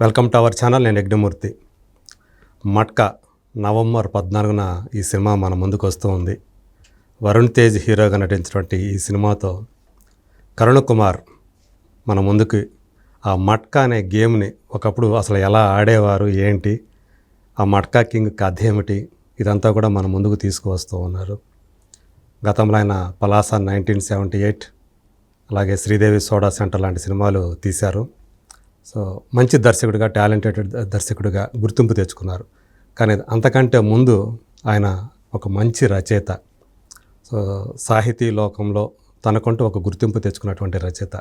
Welcome to our channel. నేను Yagnamurthy. Matka November 14న ఈ cinema మన ముందుకు వస్తూ ఉంది. వరుణ్ తేజ్ హీరోగా నటించినటువంటి ఈ సినిమాతో కరుణ్ కుమార్ మన ముందుకు ఆ మట్కా అనే గేమ్ని ఒకప్పుడు అసలు ఎలా ఆడేవారు, ఏంటి, ఆ మట్కా కింగ్ కథ ఏమిటి, ఇదంతా కూడా మన ముందుకు తీసుకువస్తూ ఉన్నారు. గతంలో ఆయన పలాస 1978, అలాగే శ్రీదేవి సోడా సెంటర్ లాంటి సినిమాలు తీశారు. సో మంచి దర్శకుడిగా, టాలెంటెడ్ దర్శకుడిగా గుర్తింపు తెచ్చుకున్నారు. కానీ అంతకంటే ముందు ఆయన ఒక మంచి రచయిత. సో సాహితీ లోకంలో తనకంటూ ఒక గుర్తింపు తెచ్చుకున్నటువంటి రచయిత.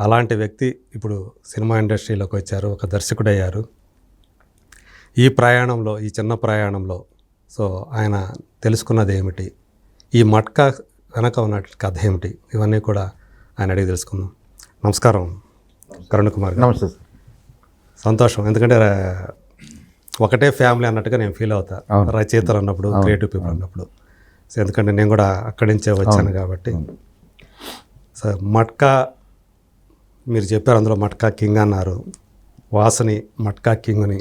అలాంటి వ్యక్తి ఇప్పుడు సినిమా ఇండస్ట్రీలోకి వచ్చారు, ఒక దర్శకుడయ్యారు. ఈ ప్రయాణంలో, ఈ చిన్న ప్రయాణంలో సో ఆయన తెలుసుకున్నది ఏమిటి, ఈ మట్కా వెనక ఉన్న కథ ఏమిటి, ఇవన్నీ కూడా ఆయన అడిగి తెలుసుకుందాం. నమస్కారం కరుణ్ కుమార్ గారు. నమస్తే సార్. సంతోషం, ఎందుకంటే ఒకటే ఫ్యామిలీ అన్నట్టుగా నేను ఫీల్ అవుతా రచయితలు అన్నప్పుడు, క్రియేటివ్ పీపుల్ అన్నప్పుడు. సో ఎందుకంటే నేను కూడా అక్కడి నుంచే వచ్చాను కాబట్టి. సో మట్కా మీరు చెప్పారు, అందులో మట్కా కింగ్ అన్నారు. వాసుని మట్కా కింగ్ని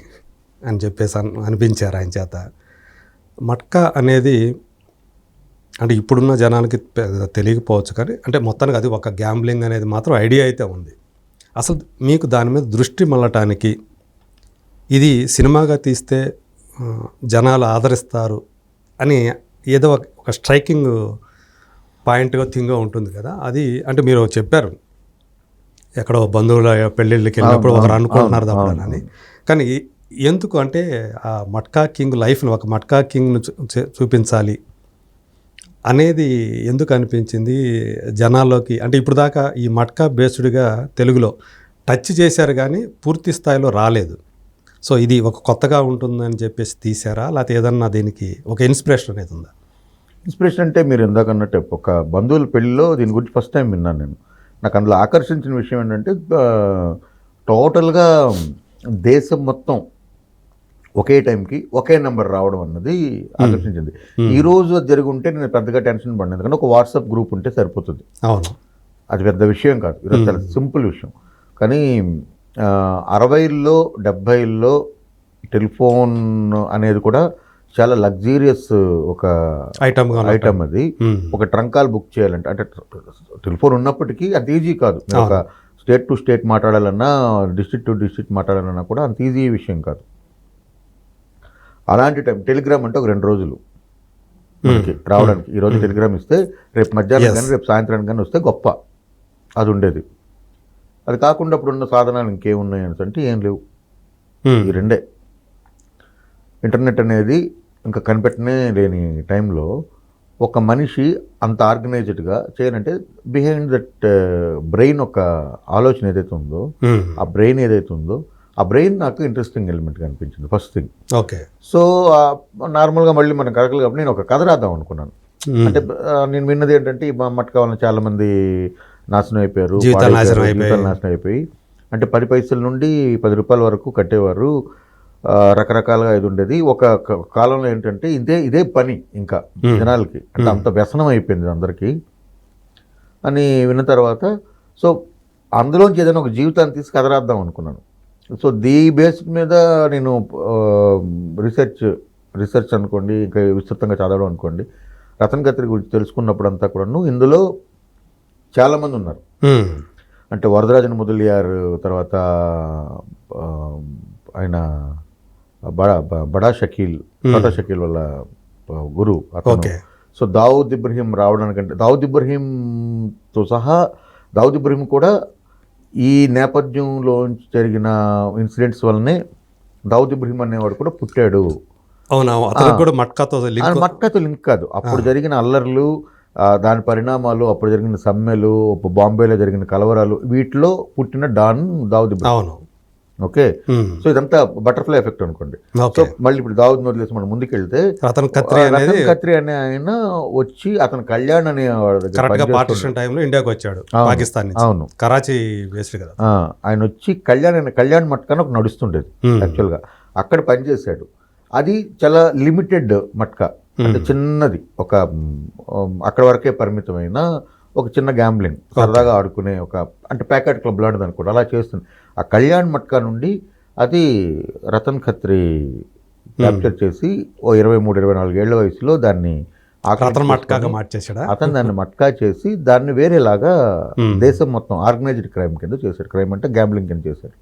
అని చెప్పేసి అనిపించారు ఆయన చేత. మట్కా అనేది అంటే ఇప్పుడున్న జనాలకి తెలియకపోవచ్చు, కానీ అంటే మొత్తానికి అది ఒక గ్యాంబ్లింగ్ అనేది మాత్రం ఐడియా అయితే ఉంది. అసలు మీకు దాని మీద దృష్టి మళ్ళటానికి, ఇది సినిమాగా తీస్తే జనాలు ఆదరిస్తారు అని ఏదో ఒక స్ట్రైకింగ్ పాయింట్గా థింగ్గా ఉంటుంది కదా, అది అంటే మీరు చెప్పారు ఎక్కడో బంధువుల పెళ్ళిళ్ళకి వెళ్ళినప్పుడు ఒకరు అనుకుంటున్నారు తప్పని. కానీ ఎందుకు అంటే ఆ మట్కా కింగ్ లైఫ్ని, ఒక మట్కా కింగ్ను చూపించాలి అనేది ఎందుకు అనిపించింది జనాల్లోకి? అంటే ఇప్పుడు దాకా ఈ మట్కా బేస్డ్గా తెలుగులో టచ్ చేశారు కానీ పూర్తి స్థాయిలో రాలేదు. సో ఇది ఒక కొత్తగా ఉంటుందని చెప్పేసి తీశారా, లేకపోతే ఏదన్నా దీనికి ఒక ఇన్స్పిరేషన్ అనేది ఉందా? ఇన్స్పిరేషన్ అంటే మీరు ఇందాక అన్నట్టు ఒక బంధువుల పెళ్ళిలో దీని గురించి ఫస్ట్ టైం విన్నాను నేను. నాకు అందులో ఆకర్షించిన విషయం ఏంటంటే టోటల్గా దేశం మొత్తం ఒకే టైంకి ఒకే నెంబర్ రావడం అన్నది ఆకర్షించింది. ఈ రోజు అది జరిగి ఉంటే నేను పెద్దగా టెన్షన్ పడిన, ఎందుకంటే ఒక వాట్సాప్ గ్రూప్ ఉంటే సరిపోతుంది. అవును, అది పెద్ద విషయం కాదు, ఈరోజు చాలా సింపుల్ విషయం. కానీ 60ల్లో 70ల్లో టెలిఫోన్ అనేది కూడా చాలా లగ్జీరియస్ ఒక ఐటమ్. అది ఒక ట్రంక్ కాల్ బుక్ చేయాలంటే, అంటే టెలిఫోన్ ఉన్నప్పటికీ అంత ఈజీ కాదు. ఒక స్టేట్ టు స్టేట్ మాట్లాడాలన్నా, డిస్ట్రిక్ట్ టు డిస్ట్రిక్ట్ మాట్లాడాలన్నా కూడా అంత ఈజీ విషయం కాదు. అలాంటి టైం టెలిగ్రామ్ అంటే ఒక 2 రోజులు మనకి రావడానికి. ఈరోజు టెలిగ్రామ్ ఇస్తే రేపు మధ్యాహ్నం కానీ రేపు సాయంత్రానికి కానీ వస్తే గొప్ప, అది ఉండేది. అది కాకుండా ఇప్పుడున్న సాధనాలు ఇంకేమున్నాయి అంటే ఏం లేవు, ఈ రెండే. ఇంటర్నెట్ అనేది ఇంకా కనిపెట్టనే లేని టైంలో ఒక మనిషి అంత ఆర్గనైజ్డ్గా చేయాలంటే బిహైండ్ దట్ బ్రెయిన్ ఒక ఆలోచన ఏదైతే ఉందో, ఆ బ్రెయిన్ ఏదైతే ఉందో, ఆ బ్రెయిన్ నాకు ఇంట్రెస్టింగ్ ఎలిమెంట్గా అనిపించింది ఫస్ట్ థింగ్. ఓకే. సో నార్మల్గా మళ్ళీ మనం కథలు కాబట్టి నేను ఒక కథ రాద్దాం అనుకున్నాను. అంటే నేను విన్నది ఏంటంటే ఈ మట్కా వలన చాలామంది నాశనం అయిపోయారు, జీవితాలు నాశనం అయిపోయి, అంటే 10 పైసల నుండి 10 రూపాయల వరకు కట్టేవారు, రకరకాలుగా ఇది ఉండేది. ఒక కాలంలో ఏంటంటే ఇదే పని ఇంకా జనాలకి, అంటే అంత వ్యసనం అయిపోయింది అందరికీ అని విన్న తర్వాత సో అందులోంచి ఏదైనా ఒక జీవితాన్ని తీసి కథ రాద్దాం అనుకున్నాను. సో బేస్ మీద నేను రీసెర్చ్ అనుకోండి, ఇంకా విస్తృతంగా చదవడం అనుకోండి, రతన్ ఖత్రి గురించి తెలుసుకున్నప్పుడు అంతా కూడా ఇందులో చాలామంది ఉన్నారు. అంటే వరదరాజన్ మొదలియార్, తర్వాత ఆయన బడా షకీల్ వాళ్ళ గురు అతను. సో దావుద్ ఇబ్రహీం రావడానికంటే దావుద్ ఇబ్రహీం కూడా ఈ నేపథ్యంలో జరిగిన ఇన్సిడెంట్స్ వల్లనే దావుద్ ఇబ్రహీం అనేవాడు కూడా పుట్టాడు. మట్కాతో లింక్ కాదు, అప్పుడు జరిగిన అల్లర్లు, దాని పరిణామాలు, అప్పుడు జరిగిన సమ్మెలు, బాంబేలో జరిగిన కలవరాలు, వీటిలో పుట్టిన don Dawood Ibrahim. Okay. So ఇదంతా బటర్ఫ్లై ఎఫెక్ట్ అనుకోండి. సో మళ్ళీ ఇప్పుడు దావుద్ వదిలేసి మనం ముందుకెళ్తే రతన్ ఖత్రి అనే ఆయన వచ్చి అతను కళ్యాణ్ అనే ఇండియాకి వచ్చాడు, పాకిస్తాన్. అవును, కరాచీ బేస్డ్ కదా. ఆయన వచ్చి కళ్యాణ్ మట్కా ఒక నడుస్తుండేది యాక్చువల్గా, అక్కడ పనిచేశాడు. అది చాలా లిమిటెడ్ మట్కా, అంటే చిన్నది, ఒక అక్కడ వరకే పరిమితమైన ఒక చిన్న గ్యాంబ్లింగ్, సరదాగా ఆడుకునే ఒక, అంటే ప్యాకెట్ క్లబ్ లాంటిది అనుకోండి, అలా చేస్తుంది. ఆ కళ్యాణ్ మట్కా నుండి అది రతన్ ఖత్రి క్యాప్చర్ చేసి ఓ 23-24 ఏళ్ల వయసులో దాన్ని రతన్ మట్కాగా మార్చేసాడా? అతను దాన్ని మట్కా చేసి దాన్ని వేరేలాగా దేశం మొత్తం ఆర్గనైజ్డ్ క్రైమ్ కింద చేశాడు. క్రైమ్ అంటే గ్యాంబ్లింగ్ కింద చేశాడు.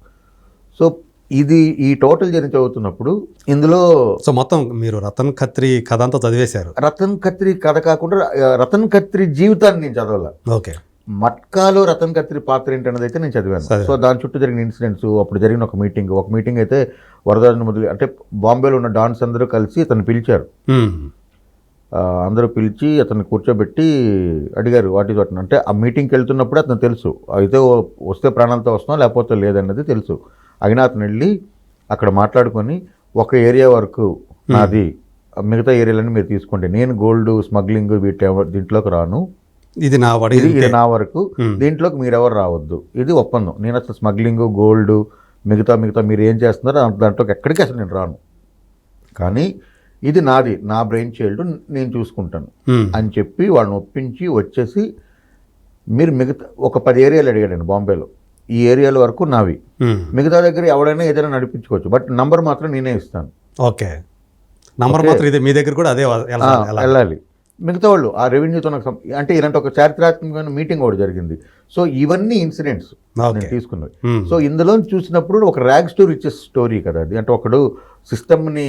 సో ఇది ఈ టోటల్ జర్నీ చదువుతున్నప్పుడు ఇందులో సో మొత్తం మీరు రతన్ ఖత్రి కథ అంతా చదివేశారు? రతన్ ఖత్రి కథ కాకుండా రతన్ ఖత్రి జీవితాన్ని నేను చదవాల. ఓకే. మట్కాలో రతన్ ఖత్రి పాత్ర ఏంటన్నది అయితే నేను చదివాను. సో దాని చుట్టూ జరిగిన ఇన్సిడెంట్స్, అప్పుడు జరిగిన ఒక మీటింగ్ అయితే వరదరాజన్ మొదలు అంటే బాంబేలో ఉన్న డాన్స్ అందరూ కలిసి అతను పిలిచారు. అందరూ పిలిచి అతన్ని కూర్చోబెట్టి అడిగారు వాట్ ఈజ్ వాట్ అంటే ఆ మీటింగ్కి వెళ్తున్నప్పుడు అతను తెలుసు అయితే వస్తే ప్రాణాలతో వస్తున్నాం లేకపోతే లేదన్నది తెలుసు. అయినా అతను వెళ్ళి అక్కడ మాట్లాడుకొని ఒక ఏరియా వరకు నాది, మిగతా ఏరియాలన్నీ మీరు తీసుకోండి, నేను గోల్డ్ స్మగ్లింగ్ దీంట్లోకి రాను, ఇది నా వరకు, దీంట్లోకి మీరెవరు రావద్దు, ఇది ఒప్పందం, నేను అసలు స్మగ్లింగ్ గోల్డ్ మిగతా మీరు ఏం చేస్తున్నారో దాంట్లోకి ఎక్కడికి అసలు నేను రాను, కానీ ఇది నాది, నా బ్రెయిన్ చైల్డ్, నేను చూసుకుంటాను అని చెప్పి వాళ్ళని ఒప్పించి వచ్చేసి మీరు మిగతా ఒక 10 ఏరియాలు అడిగాడండి బాంబేలో, ఈ ఏరియాల వరకు నావి, మిగతా దగ్గర ఎవడైనా ఏదైనా నడిపించుకోవచ్చు, బట్ నంబర్ మాత్రం నేనే ఇస్తాను. ఓకే. నంబర్ మాత్రం ఇదే, మీ దగ్గర కూడా అదే వెళ్ళాలి. మిగతా వాళ్ళు ఆ రెవెన్యూతో నాకు అంటే ఇలాంటి ఒక చారిత్రాత్మకమైన మీటింగ్ ఒకటి జరిగింది. సో ఇవన్నీ ఇన్సిడెంట్స్ నేను తీసుకున్నవి. సో ఇందులో చూసినప్పుడు ఒక ర్యాగ్స్ టు రిచెస్ స్టోరీ కదా అది. అంటే ఒకడు సిస్టమ్ని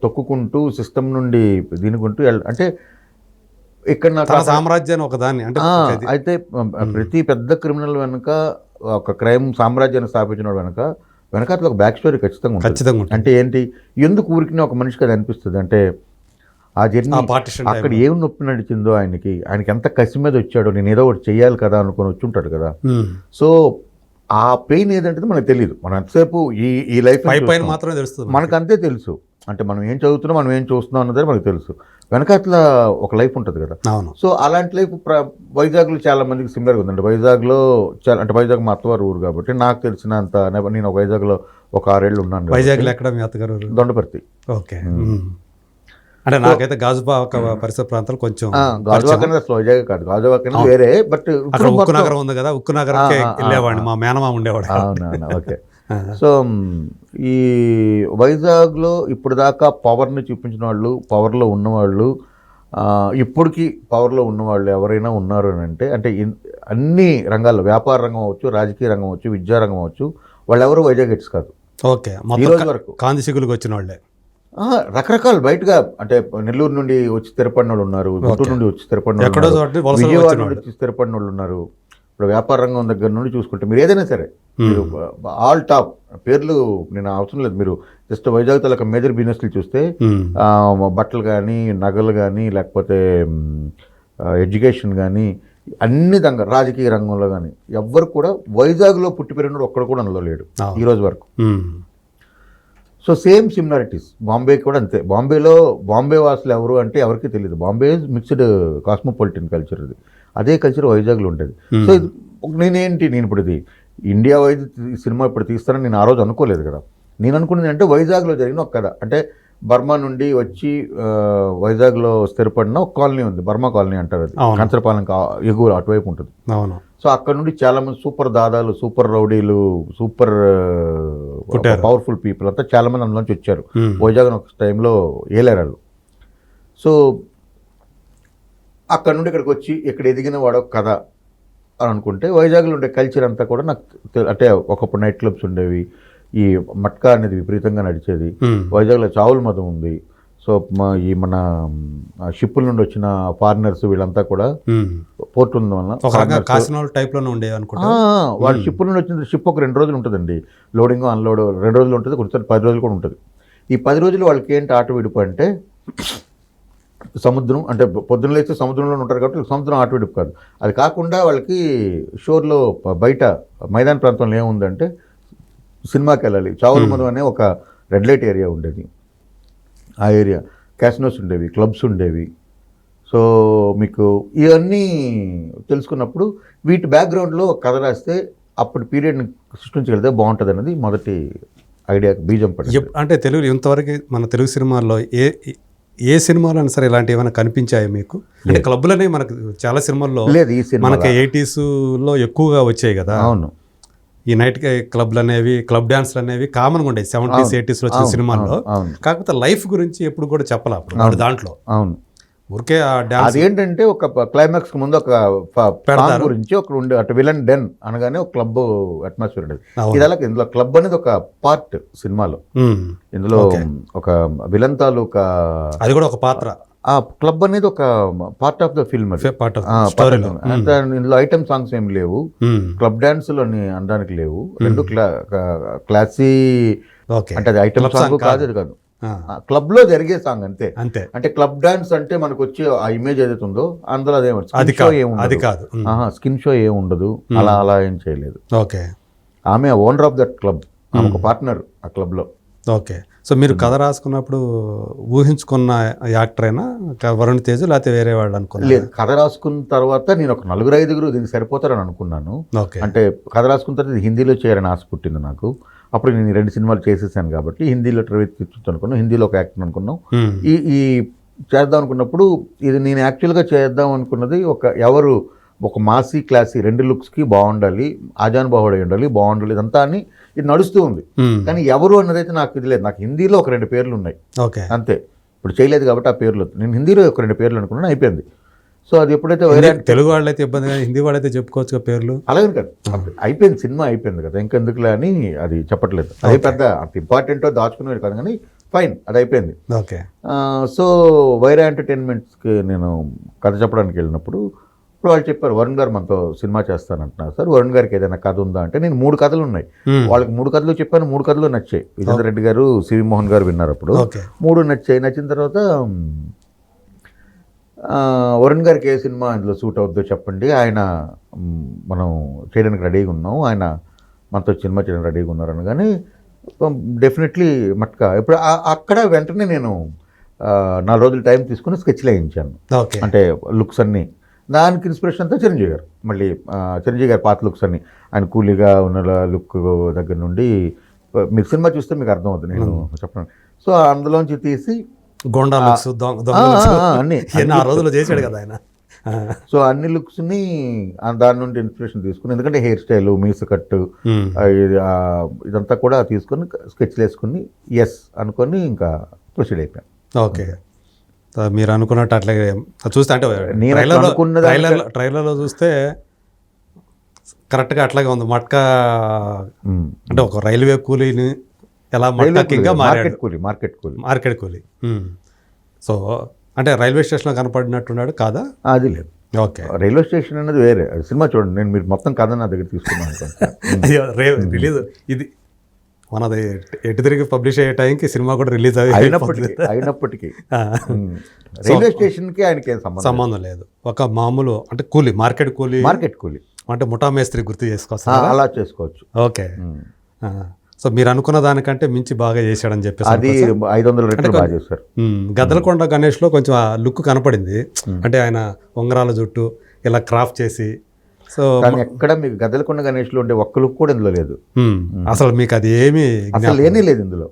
తొక్కుకుంటూ సిస్టమ్ నుండి దీనికుంటూ అంటే ఇక్కడ నాకు సామ్రాజ్యాన్ని ఒకదాన్ని అంటే అయితే ప్రతి పెద్ద క్రిమినల్ వెనుక ఒక క్రైమ్ సామ్రాజ్యాన్ని స్థాపించిన వెనక అట్లా ఒక బ్యాక్ స్టోరీ ఖచ్చితంగా ఉంటుంది. అంటే ఏంటి, ఎందుకు ఊరికి ఒక మనిషికి అది అనిపిస్తుంది అంటే ఆ జర్నీ అక్కడ ఏం నొప్పి నడిచిందో ఆయనకి ఎంత కసి మీద వచ్చాడో, నేను ఏదో ఒకటి చెయ్యాలి కదా అనుకుని వచ్చి ఉంటాడు కదా. సో ఆ పెయిన్ ఏదంటే మనకు తెలియదు, మనం ఎంతసేపు ఈ లైఫ్ మాత్రమే తెలుస్తుంది, మనకు అంతే తెలుసు. అంటే మనం ఏం చదువుతున్నాం, మనం ఏం చూస్తున్నాం అన్నది మనకు తెలుసు, వెనక అట్లా ఒక లైఫ్ ఉంటుంది కదా. సో అలాంటి లైఫ్ వైజాగ్లో చాలా మందికి సిమిలర్గా ఉందండి. వైజాగ్లో చాలా అంటే వైజాగ్ మా అత్తవారు ఊరు కాబట్టి నాకు తెలిసినంత, నేను వైజాగ్లో ఒక 6 ఏళ్ళు ఉన్నాను. వైజాగ్లో ఎక్కడ మీ అత్తగారు? దొండపర్తి. ఓకే. అంటే నాకైతే గాజువాక పరిసర ప్రాంతాలు కొంచెం, గాజువాక అసలు వైజాగ్ కాదు, గాజువాక వేరే, బట్ అక్కడ ఉక్కు నగరం ఉంది కదా, ఉక్కు నగరంకి వెళ్ళేవాడిని, మా మేనమామ ఉండేవాడు. అవునా, ఓకే. సో ఈ వైజాగ్లో ఇప్పుడు దాకా పవర్ని చూపించిన వాళ్ళు, పవర్లో ఉన్నవాళ్ళు, ఇప్పటికీ పవర్లో ఉన్నవాళ్ళు ఎవరైనా ఉన్నారు అని అంటే అన్ని రంగాల్లో, వ్యాపార రంగం అవ్వచ్చు, రాజకీయ రంగం అవ్వచ్చు, విద్యారంగం అవ్వచ్చు, వాళ్ళు ఎవరు వైజాగ్ హిట్స్ కాదు. ఓకే. ఈ రోజు వరకు కాంతి సిగులకు వచ్చిన వాళ్ళే రకరకాలు బయటగా, అంటే నెల్లూరు నుండి వచ్చి స్థిరపడిన వాళ్ళు ఉన్నారు, గుంటూరు నుండి వచ్చి స్థిరపడిన వాళ్ళు, విజయవాడ నుండి వచ్చి స్థిరపడిన వాళ్ళు ఉన్నారు. ఇప్పుడు వ్యాపార రంగం దగ్గర నుండి చూసుకుంటే మీరు ఏదైనా సరే, మీరు ఆల్ టాప్ పేర్లు నేను అవసరం లేదు, మీరు జస్ట్ వైజాగ్ తాలూకా మేజర్ బిజినెస్లు చూస్తే బట్టలు కానీ, నగలు కానీ, లేకపోతే ఎడ్యుకేషన్ కానీ, అన్ని రాజకీయ రంగంలో కానీ ఎవ్వరు కూడా వైజాగ్లో పుట్టి పెరిగినోడు ఒక్కడు కూడా అందులో లేడు ఈ రోజు వరకు. సో సేమ్ సిమిలారిటీస్ బాంబే కూడా అంతే. బాంబే వాసులు ఎవరు అంటే ఎవరికి తెలియదు. బాంబే మిక్స్డ్ కాస్మోపాలిటన్ కల్చర్, ఇది అదే కల్చర్ వైజాగ్లో ఉంటుంది. సో ఇది నేను ఇప్పుడు ఇది ఇండియా వైజ్ సినిమా ఇప్పుడు తీస్తానని నేను ఆ రోజు అనుకోలేదు కదా. నేను అనుకున్నది అంటే వైజాగ్లో జరిగిన ఒక కథ. అంటే బర్మా నుండి వచ్చి వైజాగ్లో స్థిరపడిన ఒక కాలనీ ఉంది, బర్మా కాలనీ అంటారు, అది కంచరపాలెం ఎగువ అటువైపు ఉంటుంది. సో అక్కడ నుండి చాలా మంది సూపర్ దాదాలు, సూపర్ రౌడీలు, సూపర్ పవర్ఫుల్ పీపుల్ అంతా చాలా మంది అందులోంచి వచ్చారు. వైజాగ్ ఒక టైంలో ఏలేరాళ్ళు. సో అక్కడ నుండి ఇక్కడికి వచ్చి ఇక్కడ ఎదిగిన వాడు ఒక కథ అని అనుకుంటే, వైజాగ్లో ఉండే కల్చర్ అంతా కూడా నాకు అంటే ఒకప్పుడు నైట్ క్లబ్స్ ఉండేవి, ఈ మట్కా అనేది విపరీతంగా నడిచేది, వైజాగ్లో చావుల మతం ఉంది. సో మన షిప్పుల నుండి వచ్చిన ఫారినర్స్ వీళ్ళంతా కూడా పోర్ట్ ఉంది వల్ల వాళ్ళు షిప్పుల నుండి వచ్చిన షిప్ ఒక 2 రోజులు ఉంటుందండి, లోడింగ్ అన్లోడ్ 2 రోజులు ఉంటుంది, కొంచెం 10 రోజులు కూడా ఉంటుంది. ఈ 10 రోజులు వాళ్ళకి ఏంటి ఆట విడుపు అంటే సముద్రం, అంటే పొద్దున్న లేస్తే సముద్రంలో ఉంటారు కాబట్టి సముద్రం ఆట విడుపు కాదు. అది కాకుండా వాళ్ళకి షోర్లో బయట మైదాన ప్రాంతంలో ఏముందంటే సినిమాకి వెళ్ళాలి. చావుల మధు అనే ఒక రెడ్ లైట్ ఏరియా ఉండేది, ఆ ఏరియా క్యాసినోస్ ఉండేవి, క్లబ్స్ ఉండేవి. సో మీకు ఇవన్నీ తెలుసుకున్నప్పుడు వీటి బ్యాక్గ్రౌండ్లో కథ రాస్తే అప్పుడు పీరియడ్ని సృష్టించగలిగితే బాగుంటుంది అన్నది మొదటి ఐడియా, బీజం పడింది. అంటే తెలుగు ఇంతవరకు మన తెలుగు సినిమాల్లో ఏ సినిమాలో అయినా సరే ఇలాంటి ఏమైనా కనిపించాయి మీకు? అంటే క్లబ్లనే మనకు చాలా సినిమాల్లో లేదు, ఈ సినిమా మనకి 80s ఎక్కువగా వచ్చాయి కదా. అవును, ఈ నైట్ క్లబ్లు అనేవి క్లబ్ డాన్స్లు అనేవి కామన్గా ఉండేవి 70s 80s వచ్చిన సినిమాల్లో. అవును. కాకపోతే లైఫ్ గురించి ఎప్పుడు కూడా చెప్పలే అప్పుడు వాడు దాంట్లో. అవును. ఊరికే ఆ డాన్స్ అదేంటంటే ఒక క్లైమాక్స్ ముందు ఒక సాంగ్ గురించి ఒక ఉండే అటు విలన్ డెన్ అనగానే ఒక క్లబ్ అట్మాస్ఫియర్ ఉండేది. ఇది అలాగే ఇందులో క్లబ్ అనేది ఒక పార్ట్ సినిమాలో. ఇందులో ఒక విలన్ తాలూకా అది కూడా ఒక పాత్ర. ఆ క్లబ్ అనేది ఒక part of the film. Part of స్టోరీలో. ఇందులో ఐటమ్ సాంగ్స్ ఏం లేవు, క్లబ్ డాన్సులు అని అనడానికి లేవు. రెండు క్లాసీ, అంటే అది ఐటమ్ సాంగ్ కాదు, అది కాదు, క్లబ్ లో జరిగే సాంగ్ అంతే. అంతే. అంటే క్లబ్ డాన్స్ అంటే మనకు వచ్చే ఆ ఇమేజ్ ఏదైతే ఉందో అందులో అదేమో అది కాదు, స్కిన్ షో ఏం ఉండదు, అలా ఏం చేయలేదు. ఓకే. ఆమె ఓనర్ ఆఫ్ దట్ క్లబ్, ఆమె ఒక పార్ట్నర్ ఆ క్లబ్ లో. ఓకే. సో మీరు కథ రాసుకున్నప్పుడు ఊహించుకున్న యాక్టర్ అయినా వరుణ్ తేజ్ లేకపోతే వేరే వాళ్ళు అనుకున్నారు? లేదు, కథ రాసుకున్న తర్వాత నేను ఒక 4-5 దీనికి సరిపోతారని అనుకున్నాను. అంటే కథ రాసుకున్న తర్వాత హిందీలో చేయాలని ఆశ పుట్టింది నాకు. అప్పుడు నేను 2 సినిమాలు చేసేసాను కాబట్టి హిందీలో ట్రవిత్ అనుకున్నాను, హిందీలో ఒక యాక్టర్ అనుకున్నాం. ఈ చేద్దాం అనుకున్నప్పుడు ఇది నేను యాక్చువల్గా చేద్దాం అనుకున్నది ఒక మాసీ క్లాసీ 2 లుక్స్కి బాగుండాలి, ఆజాన్ బాహుడై ఉండాలి, బాగుండాలి, ఇదంతా అని ఇది నడుస్తూ ఉంది. కానీ ఎవరు అన్నదైతే నాకు ఇది లేదు. నాకు హిందీలో ఒక 2 పేర్లు ఉన్నాయి అంతే. ఇప్పుడు చేయలేదు కాబట్టి ఆ పేర్లు నేను హిందీలో ఒక 2 పేర్లు అనుకున్నాను, అయిపోయింది. సో అది ఎప్పుడైతే తెలుగు వాళ్ళైతే ఇబ్బంది కానీ హిందీ వాళ్ళైతే చెప్పుకోవచ్చు పేర్లు. అలాగే కాదు, అయిపోయింది, సినిమా అయిపోయింది కదా, ఇంకెందుకులే అని అది చెప్పట్లేదు. అది పెద్ద అంత ఇంపార్టెంటో దాచుకునేది కాదు, కానీ ఫైన్, అది అయిపోయింది. ఓకే. సో వైరా ఎంటర్టైన్మెంట్స్కి నేను కథ చెప్పడానికి వెళ్ళినప్పుడు ఇప్పుడు వాళ్ళు చెప్పారు, వరుణ్ గారు మనతో సినిమా చేస్తానంటున్నారు సార్, వరుణ్ గారికి ఏదైనా కథ ఉందా అంటే, నేను 3 కథలు ఉన్నాయి, వాళ్ళకి 3 కథలు చెప్పాను, 3 కథలు నచ్చాయి. విజేంద్ర రెడ్డి గారు, సివి మోహన్ గారు విన్నారు అప్పుడు. 3 నచ్చాయి. నచ్చిన తర్వాత వరుణ్ గారికి ఏ సినిమా ఇందులో సూట్ అవుద్దో చెప్పండి, ఆయన మనం చేయడానికి రెడీగా ఉన్నాం, ఆయన మనతో సినిమా చేయడానికి రెడీగా ఉన్నారు అనగానే డెఫినెట్లీ మట్కా ఇప్పుడు అక్కడ వెంటనే నేను 4 రోజులు టైం తీసుకుని స్కెచ్లు వేయించాను. అంటే లుక్స్ అన్నీ, దానికి ఇన్స్పిరేషన్ అంతా చిరంజీవి గారు. మళ్ళీ చిరంజీవి గారి పాత లుక్స్ అన్ని, ఆయన కూలీగా ఉన్న లుక్ దగ్గర నుండి మీరు సినిమా చూస్తే మీకు అర్థం అవుతుంది నేను చెప్పండి. సో అందులోంచి తీసి గోండా లుక్స్, అన్ని ఆ రోజుల్లో చేశాడు కదా ఆయన. సో అన్ని లుక్స్ని దాని నుండి ఇన్స్పిరేషన్ తీసుకుని, ఎందుకంటే హెయిర్ స్టైల్, మీసు కట్టు, ఇదంతా కూడా తీసుకొని స్కెచ్లు వేసుకుని ఎస్ అనుకొని ఇంకా ప్రొసీడ్ అయిపోయాను. ఓకే. మీరు అనుకున్నట్టు అట్లాగే చూస్తే, అంటే ట్రైలర్లో చూస్తే కరెక్ట్గా అట్లాగే ఉంది. మట్కా అంటే ఒక రైల్వే కూలీని ఎలా మట్కా మార్కెట్ కూలీ. సో అంటే రైల్వే స్టేషన్లో కనపడినట్టున్నాడు కాదా? అది లేదు. ఓకే. రైల్వే స్టేషన్ అనేది వేరే సినిమా. చూడండి, నేను మీరు మొత్తం కథ నా దగ్గర తీసుకున్నాను. రిలీజ్ ఇది మనది ఎటు తిరిగి పబ్లిష్ అయ్యే టైంకి సినిమా కూడా రిలీజ్ అయినప్పటికీ రైల్వే స్టేషన్కి ఆయనకి ఏం సంబంధం లేదు. ఒక మామూలు అంటే కూలీ, మార్కెట్ కూలీ అంటే ముఠా మేస్త్రి గుర్తు చేసుకోవచ్చు, అలా చేసుకోవచ్చు. ఓకే. సో మీరు అనుకున్న దానికంటే మించి బాగా చేశాడని చెప్పేసి అది 500 రెట్లు బాగా చేశారు. గద్దలకొండ గణేష్లో కొంచెం ఆ లుక్ కనపడింది, అంటే ఆయన ఉంగరాల జుట్టు ఇలా క్రాఫ్ట్ చేసి. సో కానీ ఎక్కడ మీకు గద్దలకొండ గణేష్లో ఉండే ఒక్క లుక్ కూడా ఇందులో లేదు అసలు. మీకు అది ఏమీ అసలు లేనే లేదు ఇందులో.